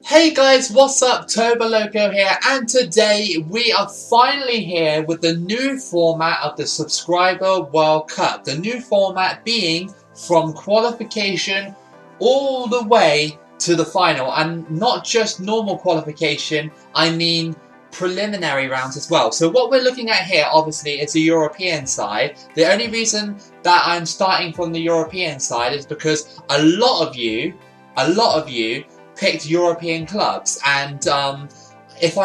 Hey guys, what's up? Toboloco here, and today we are finally here with the new format of the Subscriber World Cup. The new format being from qualification all the way to the final, and not just normal qualification, I mean preliminary rounds as well. So what we're looking at here obviously is the European side. The only reason that I'm starting from the European side is because a lot of you picked European clubs, and if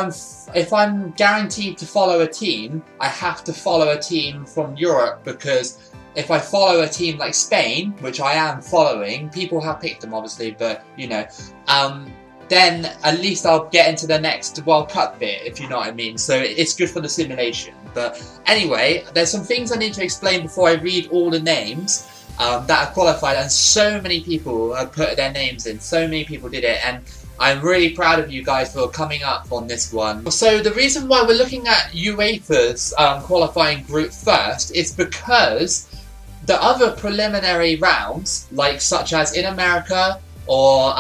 I'm guaranteed to follow a team, I have to follow a team from Europe, because if I follow a team like Spain, which I am following, people have picked them obviously, but you know, then at least I'll get into the next World Cup bit, if you know what I mean. So it's good for the simulation. But anyway, there's some things I need to explain before I read all the names that are qualified, and so many people have put their names in. So many people did it, and I'm really proud of you guys for coming up on this one. So the reason why we're looking at UEFA's qualifying group first is because the other preliminary rounds, like such as in America or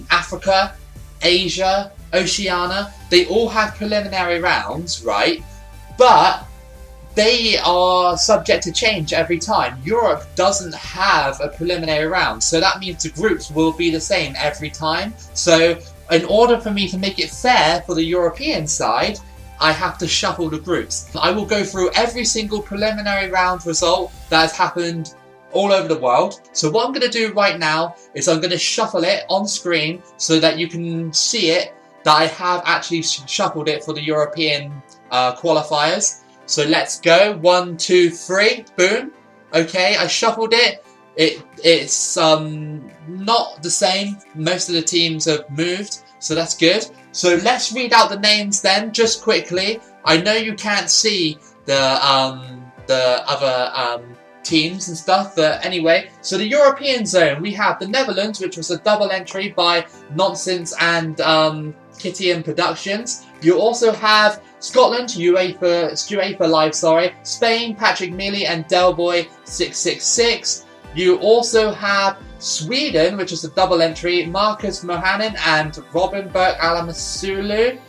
Africa, Asia, Oceania, they all have preliminary rounds, right? But they are subject to change every time. Europe doesn't have a preliminary round, so that means the groups will be the same every time. So in order for me to make it fair for the European side, I have to shuffle the groups. I will go through every single preliminary round result that has happened all over the world. So what I'm going to do right now is I'm going to shuffle it on screen so that you can see it, that I have actually shuffled it for the European qualifiers. So let's go. 1, 2, 3. Boom. Okay, I shuffled it. It's not the same. Most of the teams have moved, so that's good. So let's read out the names then, just quickly. I know you can't see the other teams and stuff, but anyway. So the European zone, we have the Netherlands, which was a double entry by Nonsense and Kittian Productions. You also have Scotland, UEFA Live, sorry. Spain, Patrick Mealy and Delboy 666. You also have Sweden, which is a double entry, Marcus Mohanen and Robin Burke Alamasulu.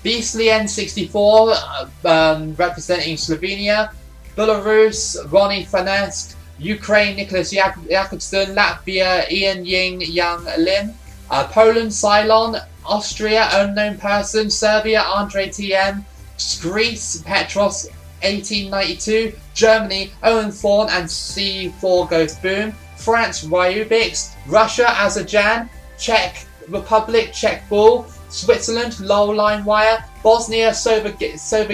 Beastly N64, representing Slovenia. Belarus, Ronnie Fanesk. Ukraine, Nicholas Jakobsen. Latvia, Ian Ying Yang Lim. Poland, Cylon. Austria, Unknown Person. Serbia, Andre TM. Greece, Petros 1892. Germany, Owen Thorne and C4 Goes Boom. France, Ryubix. Russia, Azerbaijan. Czech Republic, Czech Bull. Switzerland, Lol Linewire. Bosnia, Sober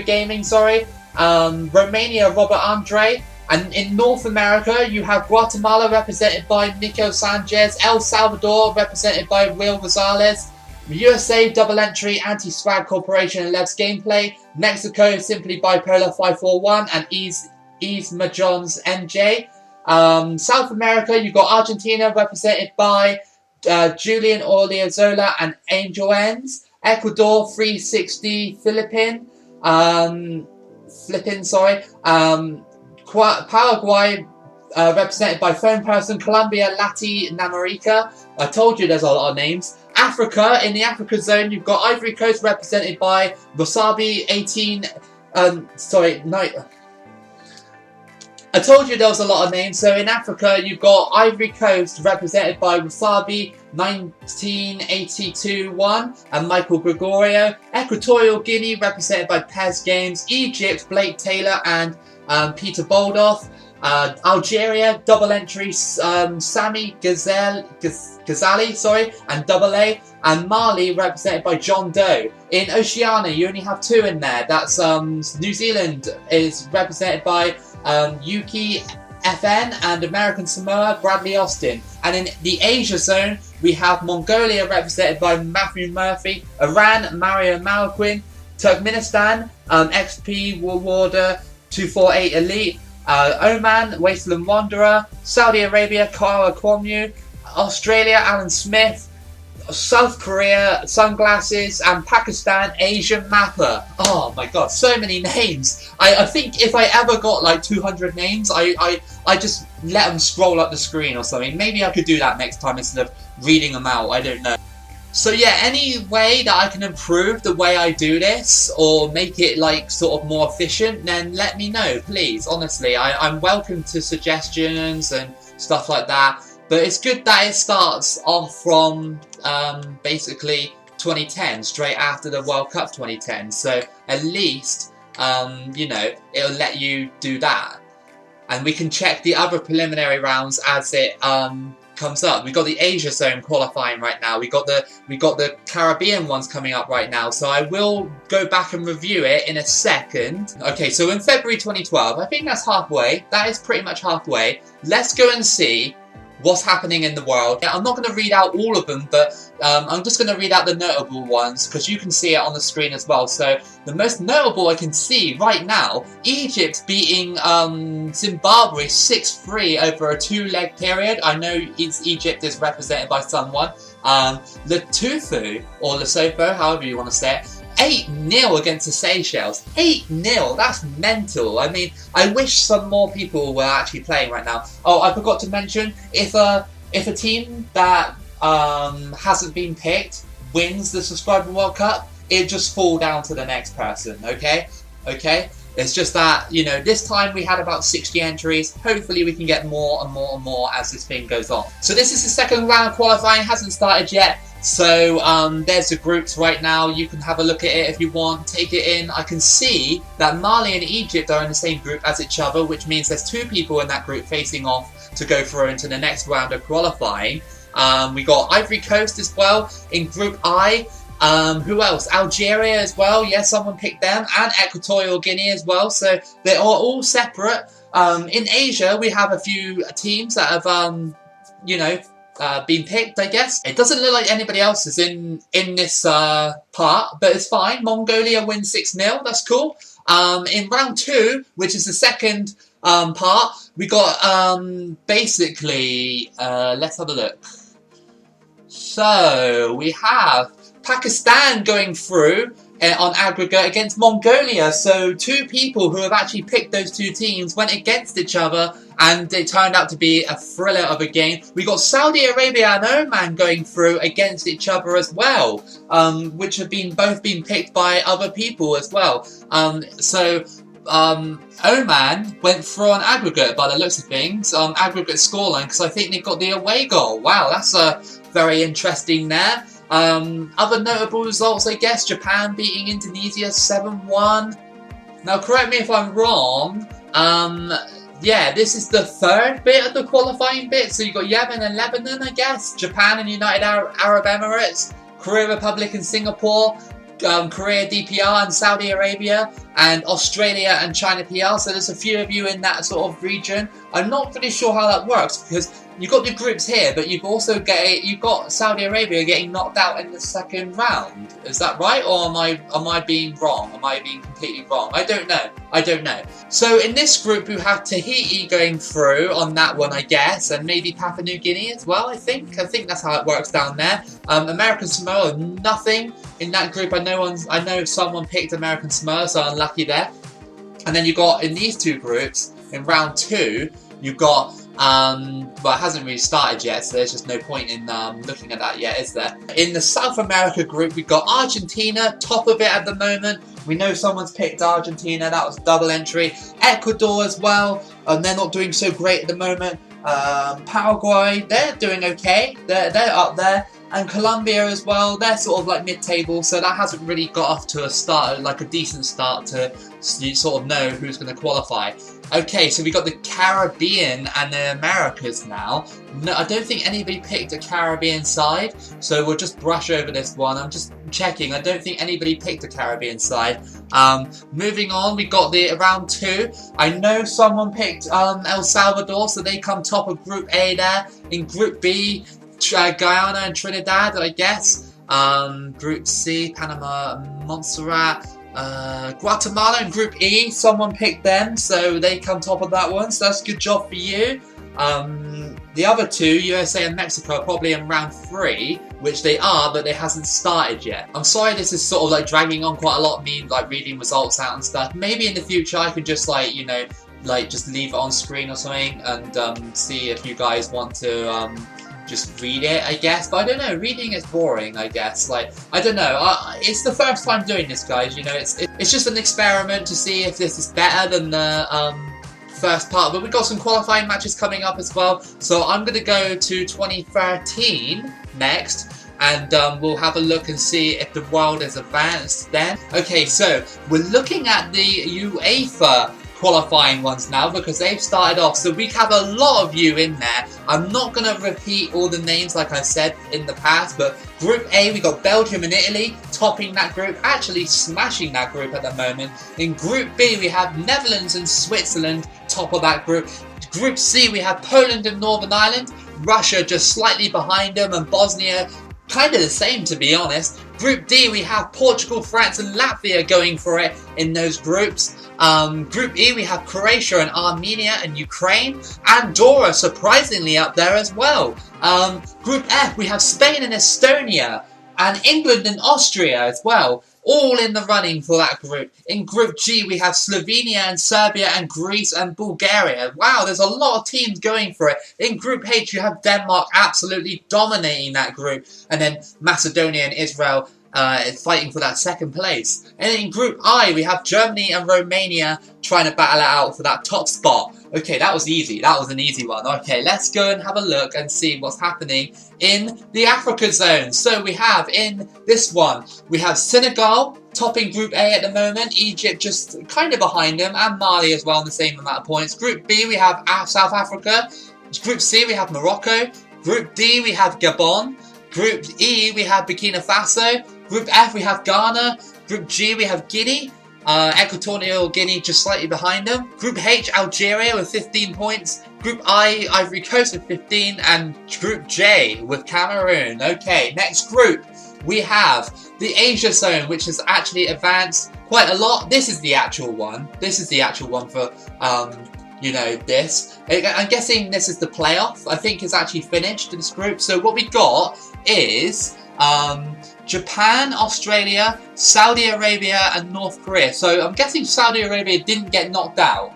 Gaming, sorry. Romania, Robert Andre. And in North America, you have Guatemala, represented by Nico Sanchez. El Salvador, represented by Will Rosales. USA, double entry, Anti-Swag Corporation and Lev's Gameplay. Mexico, Simply Bipolar 541 and Ease Majohn's NJ. South America, you've got Argentina, represented by Julian Orliozola and Angel Ends. Ecuador, 360 Paraguay, represented by Phone Person. Colombia, Lati Namarica. I told you there's a lot of names. Africa, in the Africa zone, you've got Ivory Coast, represented by Wasabi 18. I told you there was a lot of names. So in Africa, you've got Ivory Coast, represented by Wasabi 1982-1 and Michael Gregorio. Equatorial Guinea, represented by Pez Games. Egypt, Blake Taylor and Peter Boldoff. Algeria, double entry, Sami Ghazali, sorry, and double A. And Mali, represented by John Doe. In Oceania, you only have 2 in there. That's New Zealand is represented by Yuki FN and American Samoa, Bradley Austin. And in the Asia zone, we have Mongolia, represented by Matthew Murphy. Iran, Mario Malaquin. Turkmenistan, XP Warwarder 248 Elite. Oman, Wasteland Wanderer. Saudi Arabia, Kara Kwomyu. Australia, Alan Smith. South Korea, Sunglasses, and Pakistan, Asian Mapper. Oh my god, so many names. I think if I ever got like 200 names, I just let them scroll up the screen or something. Maybe I could do that next time instead of reading them out, I don't know. So yeah, any way that I can improve the way I do this or make it like sort of more efficient, then let me know, please. Honestly, I'm welcome to suggestions and stuff like that. But it's good that it starts off from basically 2010, straight after the World Cup 2010. So at least, you know, it'll let you do that. And we can check the other preliminary rounds as it comes up. We got the Asia zone qualifying right now. We got the Caribbean ones coming up right now. So I will go back and review it in a second. Okay, so in February 2012, I think that's halfway. That is pretty much halfway. Let's go and see what's happening in the world. I'm not going to read out all of them, but I'm just going to read out the notable ones because you can see it on the screen as well. So the most notable I can see right now, Egypt beating Zimbabwe 6-3 over a 2-leg period. I know Egypt is represented by someone. Lesotho, or Lesotho, however you want to say it, 8-0 against the Seychelles. 8-0, that's mental. I mean, I wish some more people were actually playing right now. Oh, I forgot to mention, if a team that hasn't been picked wins the Subscriber World Cup, it just fall down to the next person, okay? Okay? It's just that, you know, this time we had about 60 entries. Hopefully we can get more and more and more as this thing goes on. So this is the second round qualifying, hasn't started yet. So there's the groups right now. You can have a look at it if you want, take it in. I can see that Mali and Egypt are in the same group as each other, which means there's 2 people in that group facing off to go through into the next round of qualifying. We got Ivory Coast as well in Group I. Who else? Algeria as well. Yes, someone picked them. And Equatorial Guinea as well. So they are all separate. In Asia, we have a few teams that have, you know, been picked, I guess. It doesn't look like anybody else is in this part, but it's fine. Mongolia wins 6-0. That's cool. In round 2, which is the second part, we got basically, let's have a look. So we have Pakistan going through on aggregate against Mongolia. So 2 people who have actually picked those 2 teams went against each other, and it turned out to be a thriller of a game. We got Saudi Arabia and Oman going through against each other as well, which have both been picked by other people as well. Oman went through on aggregate by the looks of things, aggregate scoreline, because I think they got the away goal. Wow, that's very interesting there. Other notable results, I guess, Japan beating Indonesia 7-1. Now, correct me if I'm wrong, yeah, this is the 3rd bit of the qualifying bit. So you got Yemen and Lebanon, I guess, Japan and United Arab Emirates, Korea Republic and Singapore, Korea DPR and Saudi Arabia, and Australia and China PR. So there's a few of you in that sort of region. I'm not really sure how that works because you've got the groups here, but you've also got Saudi Arabia getting knocked out in the second round. Is that right, or am I being wrong? Am I being completely wrong? I don't know. I don't know. So in this group, you have Tahiti going through on that one, I guess, and maybe Papua New Guinea as well. I think that's how it works down there. American Samoa, nothing in that group. I know someone picked American Samoa, so unlucky there. And then you got in these 2 groups in round 2, you've got well, it hasn't really started yet, so there's just no point in looking at that yet, is there? In the South America group, we've got Argentina, top of it at the moment. We know someone's picked Argentina, that was double entry. Ecuador as well, and they're not doing so great at the moment. Paraguay, they're doing okay, they're up there. And Colombia as well, they're sort of like mid-table, so that hasn't really got off to a start, like a decent start to sort of know who's going to qualify. Okay, so we got the Caribbean and the Americas now. No, I don't think anybody picked a Caribbean side, so we'll just brush over this one. I'm just checking. I don't think anybody picked a Caribbean side. Moving on, we got the round 2. I know someone picked El Salvador, so they come top of Group A there. In Group B, Guyana and Trinidad, I guess. Group C, Panama, Montserrat. Guatemala in Group E, someone picked them, so they come top of that one, so that's a good job for you. The other 2, USA and Mexico, are probably in round 3, which they are, but it hasn't started yet. I'm sorry this is sort of like dragging on quite a lot, me like reading results out and stuff. Maybe in the future I could just like, you know, like just leave it on screen or something and see if you guys want to just read it, I guess. But I don't know, reading is boring, I guess. Like, I don't know. It's the first time doing this, guys. You know, it's just an experiment to see if this is better than the first part. But we've got some qualifying matches coming up as well. So I'm going to go to 2013 next. And we'll have a look and see if the world is advanced then. Okay, so we're looking at the UEFA qualifying ones now because they've started off. So we have a lot of you in there. I'm not going to repeat all the names like I said in the past, but Group A, we got Belgium and Italy topping that group, actually smashing that group at the moment. In Group B, we have Netherlands and Switzerland top of that group. Group C, we have Poland and Northern Ireland, Russia just slightly behind them, and Bosnia kind of the same, to be honest. Group D, we have Portugal, France and Latvia going for it in those groups. Group E, we have Croatia and Armenia and Ukraine. Andorra, surprisingly, up there as well. Group F, we have Spain and Estonia. And England and Austria as well. All in the running for that group. In Group G, we have Slovenia and Serbia and Greece and Bulgaria. Wow, there's a lot of teams going for it. In Group H, you have Denmark absolutely dominating that group. And then Macedonia and Israel fighting for that second place. And in Group I, we have Germany and Romania trying to battle it out for that top spot. Okay, that was easy. That was an easy one. Okay, let's go and have a look and see what's happening in the Africa zone. So we have in this one, we have Senegal topping Group A at the moment. Egypt just kind of behind them, and Mali as well in the same amount of points. Group B, we have South Africa. Group C, we have Morocco. Group D, we have Gabon. Group E, we have Burkina Faso. Group F, we have Ghana. Group G, we have Guinea. Equatorial Guinea just slightly behind them. Group H, Algeria with 15 points. Group I, Ivory Coast with 15. And Group J with Cameroon. Okay, next group. We have the Asia zone, which has actually advanced quite a lot. This is the actual one. This is the actual one for, you know, this. I'm guessing this is the playoff. I think it's actually finished in this group. So what we got is Japan, Australia, Saudi Arabia and North Korea. So I'm guessing Saudi Arabia didn't get knocked out.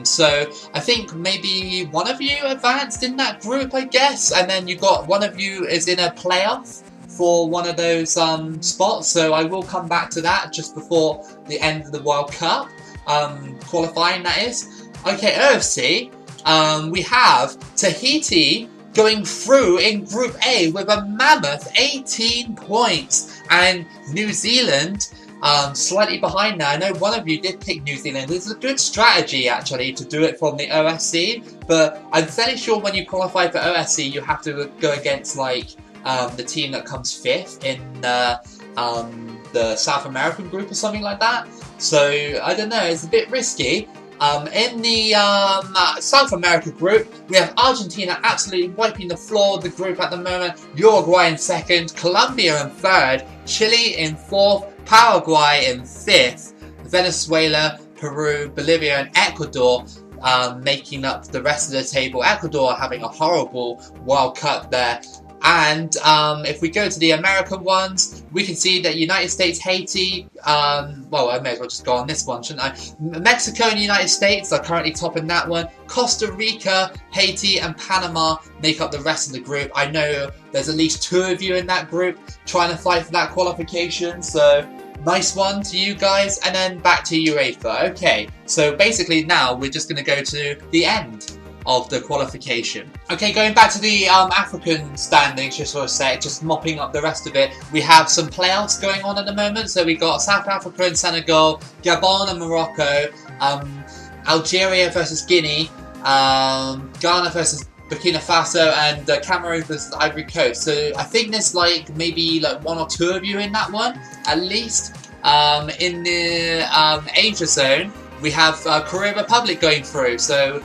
So I think maybe one of you advanced in that group, I guess. And then you got one of you is in a playoff for one of those spots. So I will come back to that just before the end of the World Cup. Qualifying, that is. Okay, OFC. We have Tahiti going through in Group A with a mammoth 18 points. And New Zealand slightly behind now. I know one of you did pick New Zealand. It's a good strategy actually to do it from the OSC, but I'm fairly sure when you qualify for OSC you have to go against like the team that comes 5th in the South American group or something like that. So I don't know, it's a bit risky. In the South America group, we have Argentina absolutely wiping the floor of the group at the moment, Uruguay in 2nd, Colombia in 3rd, Chile in 4th, Paraguay in 5th, Venezuela, Peru, Bolivia and Ecuador making up the rest of the table. Ecuador having a horrible World Cup there. And if we go to the American ones, we can see that United States, Haiti, well, I may as well just go on this one, shouldn't I? Mexico and United States are currently topping that one. Costa Rica, Haiti and Panama make up the rest of the group. I know there's at least 2 of you in that group trying to fight for that qualification, so nice one to you guys. And then back to UEFA. Okay, so basically now we're just going to go to the end of the qualification. Okay, going back to the African standings just for a sec, just mopping up the rest of it. We have some playoffs going on at the moment. So we got South Africa and Senegal, Gabon and Morocco, Algeria versus Guinea, Ghana versus Burkina Faso, and Cameroon versus Ivory Coast. So I think there's like maybe like 1 or 2 of you in that one at least. In the Asia zone, we have Korea Republic going through. So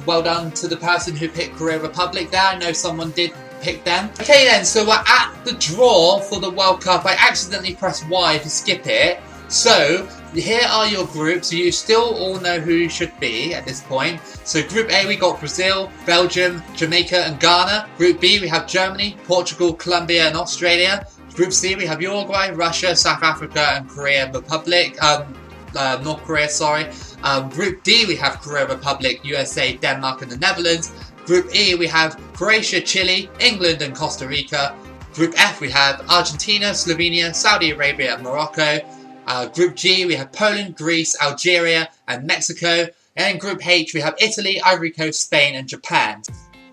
well done to the person who picked Korea Republic there. I know someone did pick them. Okay then, so we're at the draw for the World Cup. I accidentally pressed Y to skip it. So here are your groups. You still all know who you should be at this point. So Group A, we got Brazil, Belgium, Jamaica and Ghana. Group B, we have Germany, Portugal, Colombia and Australia. Group C, we have Uruguay, Russia, South Africa and Korea Republic. North Korea, sorry. Group D, we have Korea Republic, USA, Denmark and the Netherlands. Group E, we have Croatia, Chile, England and Costa Rica. Group F, we have Argentina, Slovenia, Saudi Arabia and Morocco. Group G, we have Poland, Greece, Algeria and Mexico. And in Group H, we have Italy, Ivory Coast, Spain and Japan.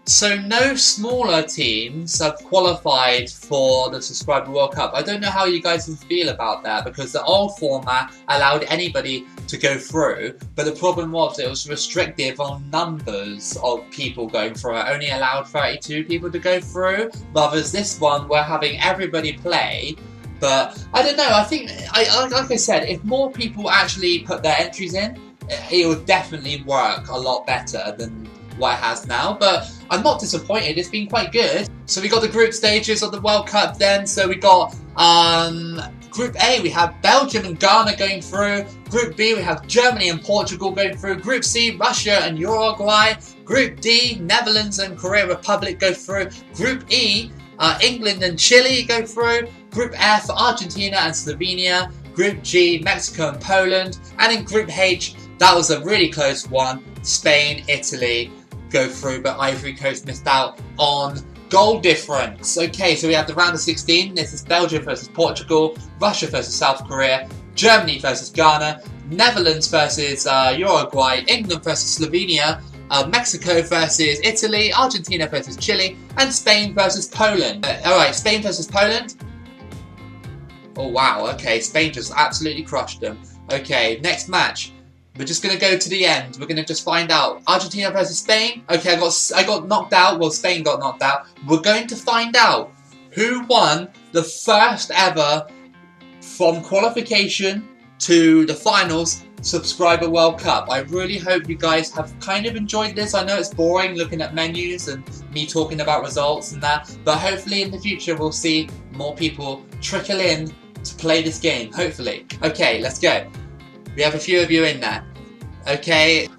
So no smaller teams have qualified for the Subscriber World Cup. I don't know how you guys feel about that, because the old format allowed anybody to go through, but the problem was it was restrictive on numbers of people going through. It only allowed 32 people to go through, whereas this one we're having everybody play. But I don't know, I think, like I said, if more people actually put their entries in, it would definitely work a lot better than what it has now. But I'm not disappointed, it's been quite good. So we got the group stages of the World Cup then. So we got Group A, we have Belgium and Ghana going through. Group B, we have Germany and Portugal going through. Group C, Russia and Uruguay. Group D, Netherlands and Korea Republic go through. Group E, England and Chile go through. Group F, Argentina and Slovenia. Group G, Mexico and Poland. And in Group H, that was a really close one. Spain, Italy go through, but Ivory Coast missed out on goal difference. Okay, so we have the round of 16. This is Belgium versus Portugal, Russia versus South Korea, Germany versus Ghana, Netherlands versus Uruguay, England versus Slovenia, Mexico versus Italy, Argentina versus Chile, and Spain versus Poland. Alright, Spain versus Poland. Oh wow, okay, Spain just absolutely crushed them. Okay, next match. We're just going to go to the end. We're going to just find out. Argentina versus Spain. Okay, I got knocked out. Well, Spain got knocked out. We're going to find out who won the first ever from qualification to the finals Subscriber World Cup. I really hope you guys have kind of enjoyed this. I know it's boring looking at menus and me talking about results and that, but hopefully in the future we'll see more people trickle in to play this game. Hopefully. Okay, let's go. We have a few of you in there. Okay,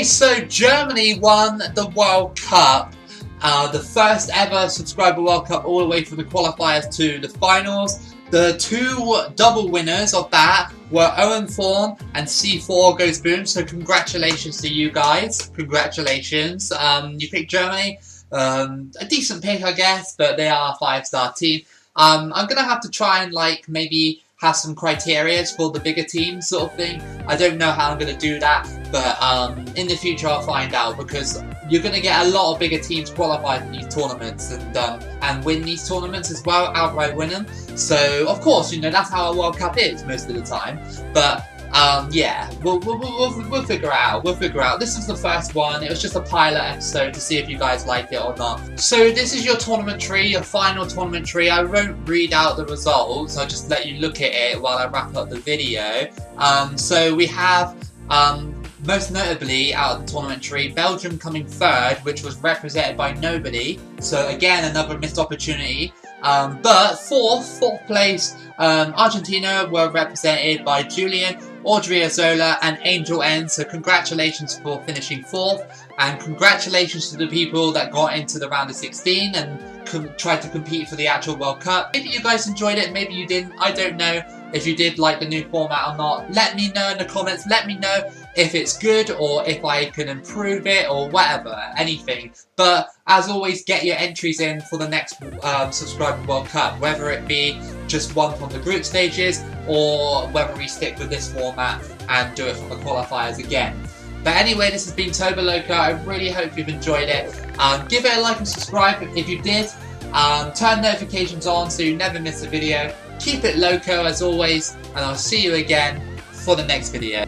so Germany won the World Cup. The first ever Subscriber World Cup, all the way from the qualifiers to the finals. The two double winners of that were Owen Form and C4 Goes Boom, so congratulations to you guys. Congratulations. You picked Germany. A decent pick, I guess, but they are a 5-star team. I'm going to have to try and maybe have some criteria for the bigger teams sort of thing. I don't know how I'm going to do that, but in the future I'll find out, because you're going to get a lot of bigger teams qualify for these tournaments and win these tournaments as well, outright win them. So of course, you know, that's how a World Cup is most of the time. But yeah, we'll figure it out. We'll figure out. This is the first one. It was just a pilot episode to see if you guys like it or not. So this is your tournament tree, your final tournament tree. I won't read out the results. I'll just let you look at it while I wrap up the video. So we have, most notably out of the tournament tree, Belgium coming third, which was represented by nobody. So again, another missed opportunity. But fourth place, Argentina were represented by Julian, Audrey Azola and Angel N. So congratulations for finishing fourth, and congratulations to the people that got into the round of 16 and tried to compete for the actual World Cup. Maybe you guys enjoyed it, maybe you didn't, I don't know if you did like the new format or not. Let me know in the comments, let me know if it's good or if I can improve it or whatever, anything. But as always, get your entries in for the next Subscriber World Cup, whether it be just one from the group stages or whether we stick with this format and do it from the qualifiers again. But anyway, this has been Toboloco. I really hope you've enjoyed it. Give it a like and subscribe if you did. Turn notifications on so you never miss a video. Keep it loco as always, and I'll see you again for the next video.